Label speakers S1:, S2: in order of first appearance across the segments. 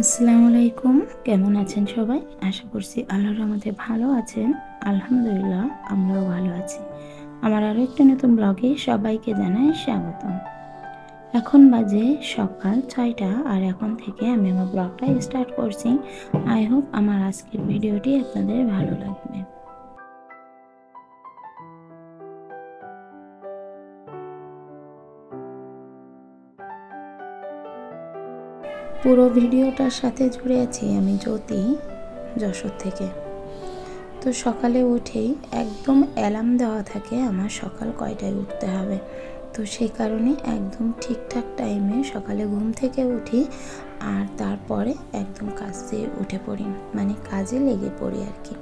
S1: আসসালামু আলাইকুম। কেমন আছেন সবাই? আশা করছি আল্লাহর রহমতে ভালো আছেন। আলহামদুলিল্লাহ আমরাও ভালো আছি। আমার আরও একটা নতুন ব্লগে সবাইকে জানাই স্বাগতম। এখন বাজে সকাল ৬টা আর এখন থেকে আমি আমার ব্লগটা স্টার্ট করছি। আই হোপ আমার আজকের ভিডিওটি আপনাদের ভালো লাগবে। পুরো ভিডিওটার সাথে জুড়ে আছি আমি জ্যোতি, যশোর থেকে। তো সকালে উঠেই একদম অ্যালার্ম দেওয়া থাকে আমার সকাল কয়টায় উঠতে হবে। তো সেই কারণে একদম ঠিকঠাক টাইমে সকালে ঘুম থেকে উঠি আর তারপরে একদম কাজে উঠে পড়ি, মানে কাজে লেগে পড়ি আর কি।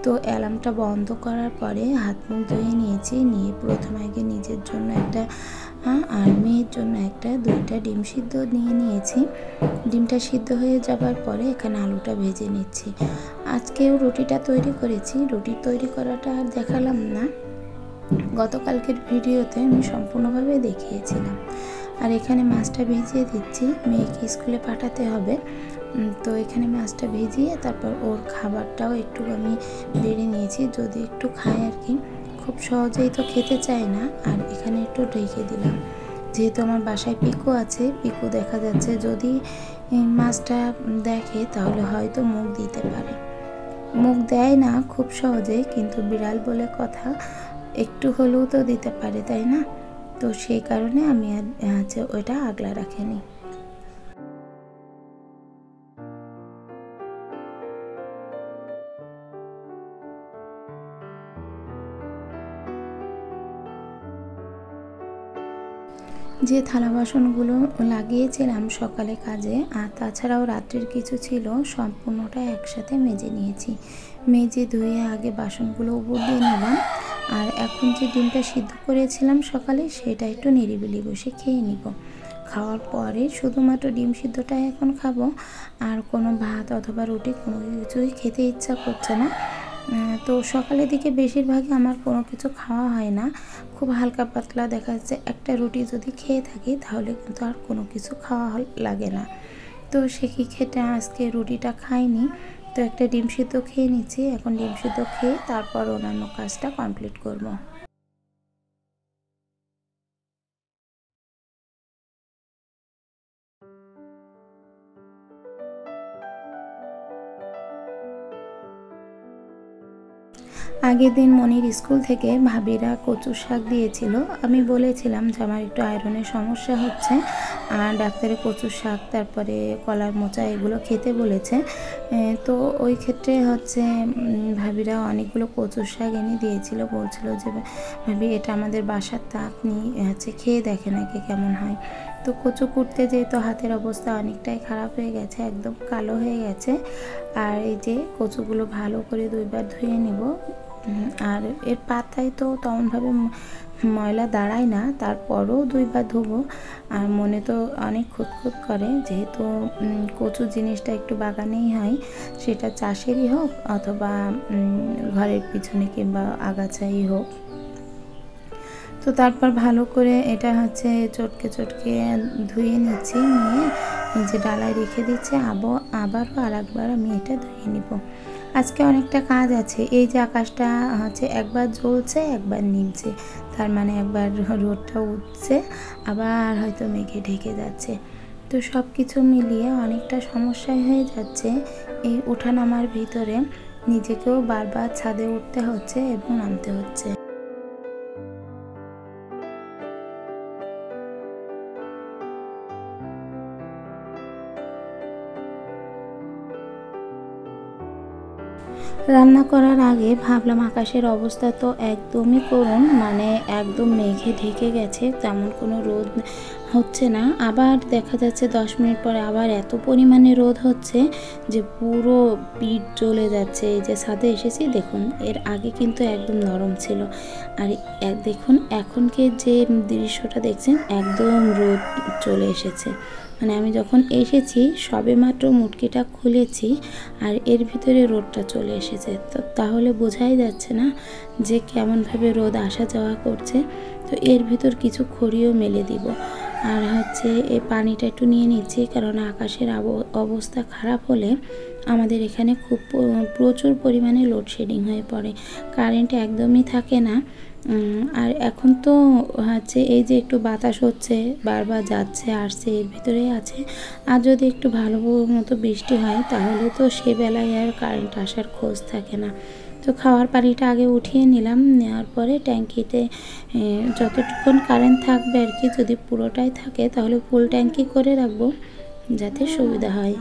S1: তো অ্যালার্মটা বন্ধ করার পরে হাত মুখ ধুয়ে নিয়েছি, নিয়ে প্রথমে আগে নিজের জন্য একটা আর মেয়ের জন্য একটা 2টা ডিম সিদ্ধ নিয়ে নিয়েছি। ডিমটা সিদ্ধ হয়ে যাবার পরে এখানে আলুটা ভেজে নিচ্ছি। আজকেও রুটিটা তৈরি করেছি, রুটি তৈরি করাটা আর দেখালাম না, গতকালকের ভিডিওতে আমি সম্পূর্ণভাবে দেখিয়েছিলাম। আর এখানে মাছটা ভিজিয়ে দিচ্ছি, মেয়েকে স্কুলে পাঠাতে হবে। তো এখানে মাছটা ভিজিয়ে তারপর ওর খাবারটাও একটু আমি বেড়ে নিয়েছি, যদি একটু খায় আর কি, খুব সহজেই তো খেতে চায় না। আর এখানে একটু ঢেকে দিলাম, যেহেতু আমার বাসায় পিকু আছে, পিকু দেখা যাচ্ছে যদি মাছটা দেখে তাহলে হয়তো মুখ দিতে পারে। মুখ দেয় না খুব সহজে, কিন্তু বিড়াল বলে কথা, একটু হলেও তো দিতে পারে, তাই না? তো সেই কারণে আমি ওইটা আগলা রাখিনি। যে থালা বাসনগুলো লাগিয়েছিলাম সকালে কাজে আর তাছাড়াও রাত্রের কিছু ছিল, সম্পূর্ণটা একসাথে মেজে নিয়েছি। মেজে ধুয়ে আগে বাসনগুলো উপর দিয়ে নিলাম। আর এখন যে ডিমটা সিদ্ধ করেছিলাম সকালে, সেটা একটু নিরিবিলি বসে খেয়ে নিব। খাওয়ার পরে শুধুমাত্র ডিম সিদ্ধটা এখন খাবো, আর কোনো ভাত অথবা রুটি কোনো কিছুই খেতে ইচ্ছা করছে না। তো সকালের দিকে বেশিরভাগই আমার কোনো কিছু খাওয়া হয় না, খুব হালকা পাতলা দেখা যাচ্ছে একটা রুটি যদি খেয়ে থাকি তাহলে কিন্তু আর কোনো কিছু খাওয়া লাগে না। তো সে কি খেতে আজকে রুটিটা খাইনি, তো একটা ডিম সিদ্ধ খেয়ে নিচ্ছি। এখন ডিম সিদ্ধ খেয়ে তারপর অন্যান্য কাজটা কমপ্লিট করব। আগের দিন মনির স্কুল থেকে ভাবিরা কচুর শাক দিয়েছিল। আমি বলেছিলাম যে আমার একটু আয়রনের সমস্যা হচ্ছে, আর ডাক্তারে কচুর শাক তারপরে কলার মোচা এগুলো খেতে বলেছে। তো ওই ক্ষেত্রে ভাবিরা অনেকগুলো কচুর শাক এনে দিয়েছিল, বলছিল যে ভাবি এটা আমাদের বাসার, তা আপনি খেয়ে দেখেন নাকি কেমন হয়। তো কচু কুটতে যেহেতু হাতের অবস্থা অনেকটাই খারাপ হয়ে গেছে, একদম কালো হয়ে গেছে। আর এই যে কচুগুলো ভালো করে 2বার ধুয়ে নেব। আর এর পাতায় তো তেমনভাবে ময়লা দাঁড়ায় না, তারপরও 2বার ধোবো। আর মনে তো অনেক খুঁতখুত করে, যেহেতু কচু জিনিসটা একটু বাগানেই হয়, সেটা চাষেরই হোক অথবা ঘরের পিছনে কিংবা আগাছাই হোক। তো তারপর ভালো করে এটা চটকে চটকে ধুয়ে নিচ্ছি, নিয়ে যে ডালায় রেখে দিচ্ছি। আবারও আরেকবার আমি এটা ধুয়ে নিব। আজকে অনেকটা কাজ আছে, এই যে আকাশটা একবার জ্বলছে একবার নিমছে, তার মানে একবার রোদটা উঠছে আবার হয়তো মেঘে ঢেকে যাচ্ছে। তো সব কিছু মিলিয়ে অনেকটা সমস্যাই হয়ে যাচ্ছে এই ওঠানামার ভিতরে। নিজেকেও বারবার ছাদে উঠতে হচ্ছে এবং নামতে হচ্ছে। রান্না করার আগে ভাবলাম আকাশের অবস্থা তো একদমই করুণ, মানে একদম মেঘে ঢেকে গেছে, তেমন কোনো রোদ হচ্ছে না। আবার দেখা যাচ্ছে 10 মিনিট পরে আবার এত পরিমাণে রোদ হচ্ছে যে পুরো পিঠ জ্বলে যাচ্ছে। এই যে ছাদে এসেছি দেখুন, এর আগে কিন্তু একদম নরম ছিল, আর দেখুন এখনকে যে দৃশ্যটা দেখছেন একদম রোদ চলে এসেছে। মানে আমি যখন এসেছি সবেমাত্র মুটকিটা খুলেছি আর এর ভিতরে রোদটা চলে এসেছে। তো তাহলে বোঝাই যাচ্ছে না যে কেমনভাবে রোদ আসা যাওয়া করছে। তো এর ভিতর কিছু খড়িও মেলে দিব। আর হচ্ছে এই পানিটা একটু নিয়ে নিচ্ছি, কারণ আকাশের অবস্থা খারাপ হলে আমাদের এখানে খুব প্রচুর পরিমাণে লোডশেডিং হয়ে পড়ে, কারেন্ট একদমই থাকে না। আর এখন তো হচ্ছে এই যে একটু বাতাস হচ্ছে, বারবার যাচ্ছে আসছে, এর ভিতরেই আছে। আর যদি একটু ভালো মতো বৃষ্টি হয় তাহলে তো সে বেলায় আর কারেন্ট আসার খোঁজ থাকে না। তো খাওয়ার পানিটা আগে উঠিয়ে নিলাম, নেওয়ার পরে ট্যাঙ্কিতে যতটুকুন কারেন্ট থাকবে আর কি, যদি পুরোটাই থাকে তাহলে ফুল ট্যাঙ্কি করে রাখবো যাতে সুবিধা হয়।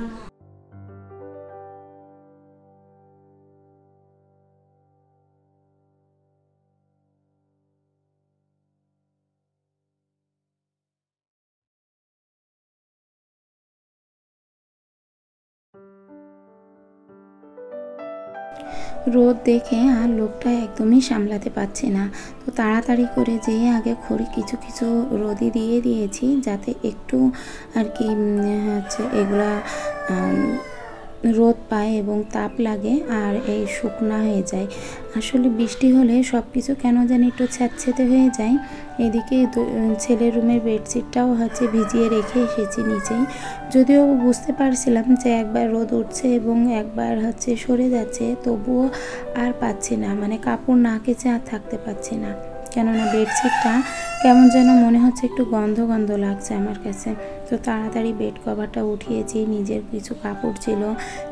S1: রোদ দেখে আর লোকটা একদমই সামলাতে পারছি না। তো তাড়াতাড়ি করে যেয়ে আগে খড়ি কিছু কিছু রোদে দিয়ে দিয়েছি, যাতে একটু আর কি হচ্ছে এগুলা রোদ পায় এবং তাপ লাগে আর এই শুকনা হয়ে যায়। আসলে বৃষ্টি হলে সব কিছু কেন জানি একটু ছ্যাঁতছ্যাঁতে হয়ে যায়। এদিকে ছেলের রুমের বেডশিটটাও হচ্ছে ভিজিয়ে রেখে এসেছি নিচেই, যদিও বুঝতে পারছিলাম যে একবার রোদ উঠছে এবং একবার হচ্ছে সরে যাচ্ছে, তবুও আর পাচ্ছি না, মানে কাপড় না কেচে আর থাকতে পারছি না। কেননা বেডশিটটা কেমন যেন মনে হচ্ছে একটু গন্ধ গন্ধ লাগছে আমার কাছে। তো তাড়াতাড়ি বেড কভারটা উঠিয়েছি, নিজের কিছু কাপড় ছিল,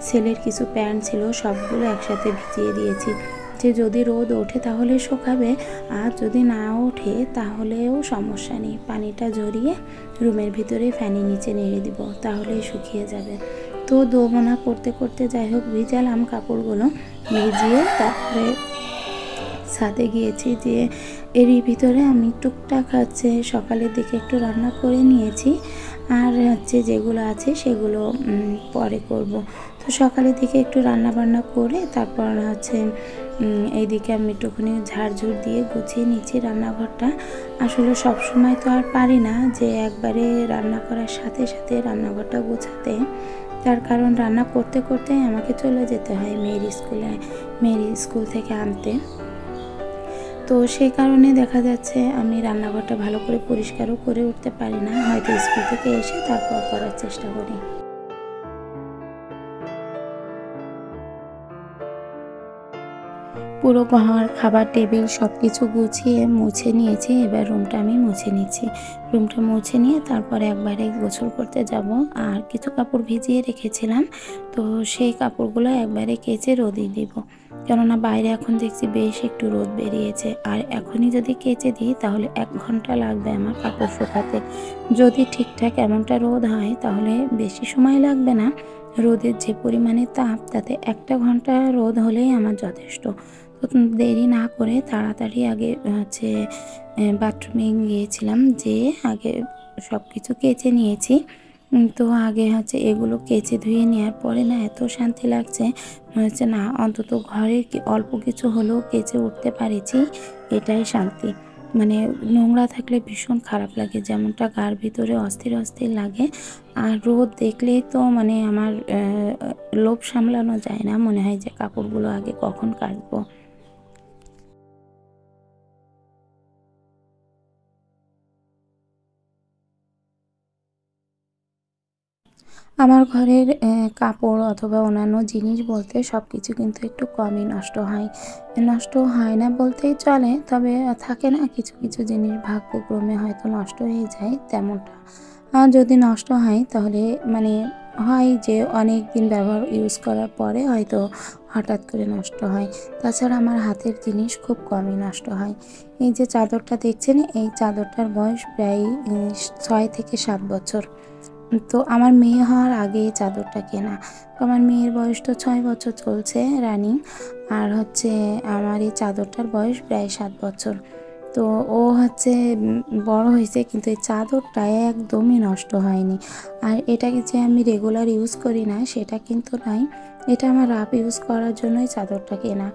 S1: ছেলের কিছু প্যান্ট ছিল, সবগুলো একসাথে ভিজিয়ে দিয়েছি, যে যদি রোদ ওঠে তাহলে শুকাবে, আর যদি না ওঠে তাহলেও সমস্যা নেই, পানিটা ঝরিয়ে রুমের ভিতরে ফ্যানের নিচে নেড়ে দিব, তাহলেই শুকিয়ে যাবে। তো দোমনা করতে করতে যাই হোক ভিজালাম কাপড়গুলো, ভিজিয়ে তারপরে ছাদে গিয়েছি। যে এরই ভিতরে আমি টুকটাক হচ্ছে সকালের দিকে একটু রান্না করে নিয়েছি, আর হচ্ছে যেগুলো আছে সেগুলো পরে করব। তো সকালের দিকে একটু রান্না বান্না করে তারপর হচ্ছে এইদিকে আমি একটুখানি ঝাড়ঝুড় দিয়ে গুছিয়ে নিচ্ছি রান্নাঘরটা। আসলে সব সময় তো আর পারি না যে একবারে রান্না করার সাথে সাথে রান্নাঘরটা গোছাতে, তার কারণ রান্না করতে করতে আমাকে চলে যেতে হয় মেয়ের স্কুল থেকে আনতে। তো সেই কারণে দেখা যাচ্ছে আমি রান্নাঘরটা ভালো করে পরিষ্কারও করে উঠতে পারি না, হয়তো স্কুল থেকে এসে তারপর করার চেষ্টা করি। পুরো ঘর, খাবার টেবিল সব কিছু গুছিয়ে মুছে নিয়েছি। এবার রুমটা আমি মুছে নিচ্ছি। রুমটা মুছে নিয়ে তারপরে একবারে গোসল করতে যাব। আর কিছু কাপড় ভিজিয়ে রেখেছিলাম, তো সেই কাপড়গুলো একবারে কেচে রোদে দিব। কেননা বাইরে এখন দেখছি বেশ একটু রোদ বেরিয়েছে, আর এখনই যদি কেচে দিই তাহলে 1 ঘন্টা লাগবে আমার কাপড় শুকাতে। যদি ঠিকঠাক এমনটা রোদ হয় তাহলে বেশি সময় লাগবে না। রোদের যে পরিমাণে তাপ, তাতে 1টা ঘন্টা রোদ হলেই আমার যথেষ্ট। তো দেরি না করে তাড়াতাড়ি আগে হচ্ছে বাথরুমে গিয়েছিলাম, যেয়ে আগে সব কিছু কেচে নিয়েছি। তো আগে হচ্ছে এগুলো কেচে ধুয়ে নেওয়ার পরে না এত শান্তি লাগছে, মনে হচ্ছে না অন্তত ঘরে অল্প কিছু হলেও কেচে উঠতে পারেছি, এটাই শান্তি। মানে নোংরা থাকলে ভীষণ খারাপ লাগে, যেমনটা গার ভিতরে অস্থির অস্থির লাগে। আর রোদ দেখলেই তো মানে আমার লোভ সামলানো যায় না, মনে হয় যে কাপড়গুলো আগে কখন কাচবো। আমার ঘরের কাপড় অথবা অন্যান্য জিনিস বলতে সব কিছু কিন্তু একটু কমই নষ্ট হয়। নষ্ট হয় না বলতেই চলে, তবে থাকে না কিছু কিছু জিনিস ভাগ্যক্রমে হয়তো নষ্ট হয়ে যায় তেমনটা। যদি নষ্ট হয় তাহলে মানে হয় যে অনেক দিন ইউজ করার পরে হয়তো হঠাৎ করে নষ্ট হয়। তাছাড়া আমার হাতের জিনিস খুব কমই নষ্ট হয়। এই যে চাদরটা দেখছেন, এই চাদরটার বয়স প্রায় 6 থেকে 7 বছর। তো আমার মেয়ে হওয়ার আগে এই চাদরটা কেনা। তো আমার মেয়ের বয়স তো 6 বছর চলছে রানিং, আর হচ্ছে আমার এই চাদরটার বয়স প্রায় 7 বছর। তো ও হচ্ছে বড় হয়েছে, কিন্তু এই চাদরটা একদমই নষ্ট হয়নি। আর এটাকে যে আমি রেগুলার ইউজ করি না সেটা কিন্তু নয়, এটা আমার রাফ ইউজ করার জন্যই চাদরটা কেনা।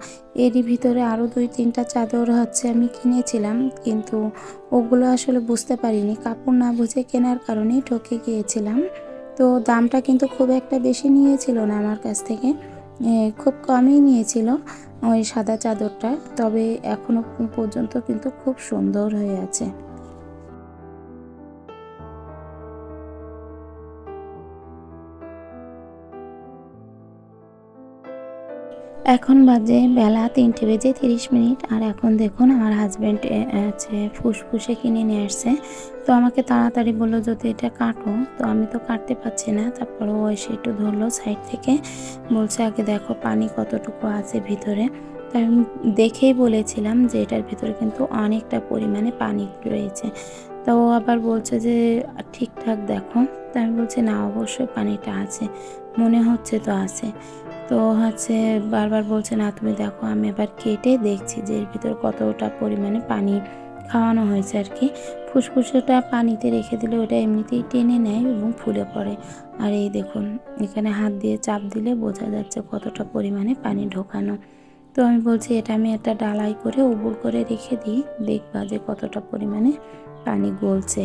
S1: এরই ভিতরে আরও 2-3টা চাদর হচ্ছে আমি কিনেছিলাম, কিন্তু ওগুলো আসলে বুঝতে পারিনি, কাপড় না বুঝে কেনার কারণেই ঠকে গিয়েছিলাম। তো দামটা কিন্তু খুব একটা বেশি নিয়েছিল না আমার কাছ থেকে, খুব কমই নিয়েছিল ওই সাদা চাদরটা। তবে এখনও পর্যন্ত কিন্তু খুব সুন্দর হয়ে আছে। এখন বাজে বেলা 3:30 আর এখন দেখুন আমার হাজব্যান্ড হচ্ছে ফুসফুসে কিনে নিয়ে আসছে। তো আমাকে তাড়াতাড়ি বললো যদি এটা কাটো, তো আমি তো কাটতে পারছি না। তারপর ও এসে একটু ধরলো সাইড থেকে, বলছে আগে দেখো পানি কতটুকু আছে ভিতরে। তাই আমি দেখেই বলেছিলাম যে এটার ভিতরে কিন্তু অনেকটা পরিমাণে পানি রয়েছে। তো ও আবার বলছে যে ঠিকঠাক দেখো। তো আমি বলছি না, অবশ্যই পানিটা আছে, মনে হচ্ছে তো আছে। তো হচ্ছে বারবার বলছে না তুমি দেখো। আমি এবার কেটে দেখছি যে এর ভিতর কতটা পরিমাণে পানি খাওয়ানো হয়েছে আর কি। ফুসফুসটা পানিতে রেখে দিলে ওটা এমনিতেই টেনে নেয় এবং ফুলে পড়ে। আর এই দেখুন এখানে হাত দিয়ে চাপ দিলে বোঝা যাচ্ছে কতটা পরিমাণে পানি ঢোকানো। তো আমি বলছি এটা আমি একটা ডালাই করে উবুর করে রেখে দিই, দেখবা যে কতটা পরিমাণে পানি গলছে।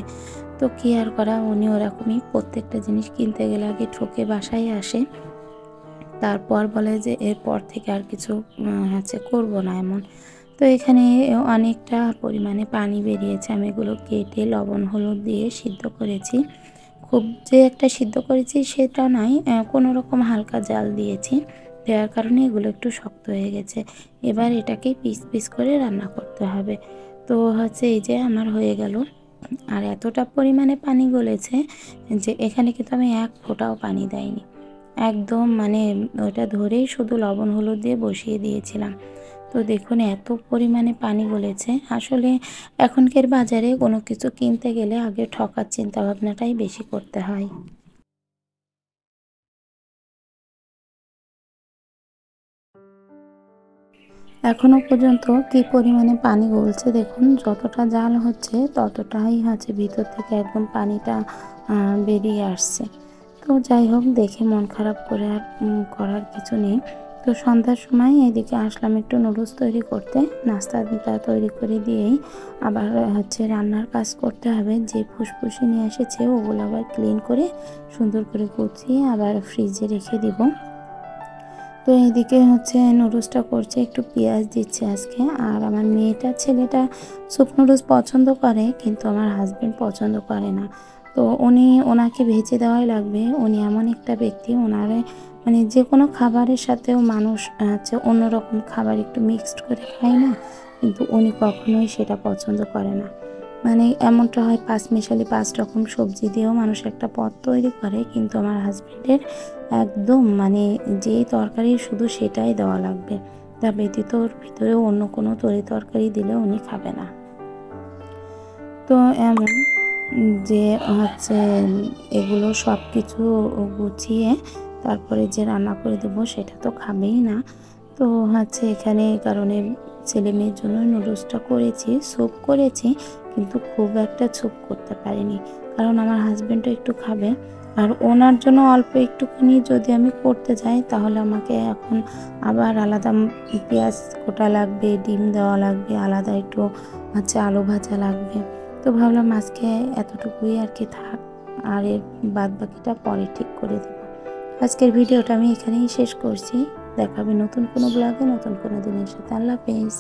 S1: তো কি আর করা, উনি ওরকমই প্রত্যেকটা জিনিস কিনতে গেলে আগে ঠকে বাসায় আসে, তারপর বলে যে এরপর থেকে আর কিছু হচ্ছে করবো না এমন। তো এখানে অনেকটা পরিমাণে পানি বেরিয়েছে। আমি এগুলো কেটে লবণ হলুদ দিয়ে সিদ্ধ করেছি। খুব যে একটা সিদ্ধ করেছি সেটা নয়, কোনো রকম হালকা জাল দিয়েছি। দেওয়ার কারণে এগুলো একটু শক্ত হয়ে গেছে। এবার এটাকে পিস পিস করে রান্না করতে হবে। তো হচ্ছে এই যে আমার হয়ে গেল। আর এতটা পরিমাণে পানি গলেছে যে এখানে কিন্তু আমি এক ফোঁটাও পানি দেয়নি, একদম মানে ওটা ধরেই শুধু লবণ হলুদ দিয়ে বসিয়ে দিয়েছিলাম। তো দেখুন এত পরিমাণে পানি গলেছে। আসলে এখনকার বাজারে কোনো কিছু কিনতে গেলে আগে ঠকার চিন্তা ভাবনাটাই বেশি করতে হয়। এখনো পর্যন্ত কি পরিমাণে পানি গলছে দেখুন, যতটা জাল হচ্ছে ততটাই হচ্ছে ভিতর থেকে একদম পানিটা বেরিয়ে আসছে। তো যাই হোক, দেখে মন খারাপ করে আর করার কিছু নেই। তো সন্ধ্যার সময় এদিকে আসলাম একটু নুডলস তৈরি করতে। নাস্তাটা তৈরি করে দিয়েই আবার হচ্ছে রান্নার কাজ করতে হবে। যে ফুসফুসি নিয়ে এসেছে ওগুলো আবার ক্লিন করে সুন্দর করে গুছিয়ে আবার ফ্রিজে রেখে দিব। তো এইদিকে হচ্ছে নুডলসটা করছে, একটু পেঁয়াজ দিচ্ছে আজকে। আর আমার মেয়েটা ছেলেটা স্যুপ নুডলস পছন্দ করে, কিন্তু আমার হাজব্যান্ড পছন্দ করে না। তো ওনাকে ভেজে দেওয়াই লাগবে। উনি এমন একটা ব্যক্তি, ওনারে মানে যে কোনো খাবারের সাথেও মানুষ হচ্ছে অন্যরকম খাবার একটু মিক্সড করে খায় না, কিন্তু উনি কখনোই সেটা পছন্দ করে না। মানে এমনটা হয় পাঁচমিশালি 5 রকম সবজি দিয়েও মানুষ একটা পদ তৈরি করে, কিন্তু আমার হাজব্যান্ডের একদম মানে যেই তরকারি শুধু সেটাই দেওয়া লাগবে। তা ব্যতীত ওর ভিতরেও অন্য কোনো তরকারি দিলে উনি খাবে না। তো এমন যে হচ্ছে এগুলো সব কিছু গুছিয়ে তারপরে যে রান্না করে দেবো সেটা তো খাবেই না। তো হচ্ছে এখানে এই কারণে ছেলে মেয়ের জন্য নুডলসটা করেছি, স্যুপ করেছি, কিন্তু খুব একটা স্যুপ করতে পারিনি, কারণ আমার হাজব্যান্ডও একটু খাবে। আর ওনার জন্য অল্প একটুখানি যদি আমি করতে যাই তাহলে আমাকে এখন আবার আলাদা পেঁয়াজ কোটা লাগবে, ডিম দেওয়া লাগবে, আলাদা একটু হচ্ছে আলু ভাজা লাগবে। তো ভাবলাম আজকে এতটুকুই আর কি থাক, আর এর বাদ বাকিটা পরে ঠিক করে দেব। আজকের ভিডিওটা আমি এখানেই শেষ করছি। দেখা হবে নতুন কোনো ব্লগে নতুন কোনো দিনের সাথে। আল্লাহ হাফেজ।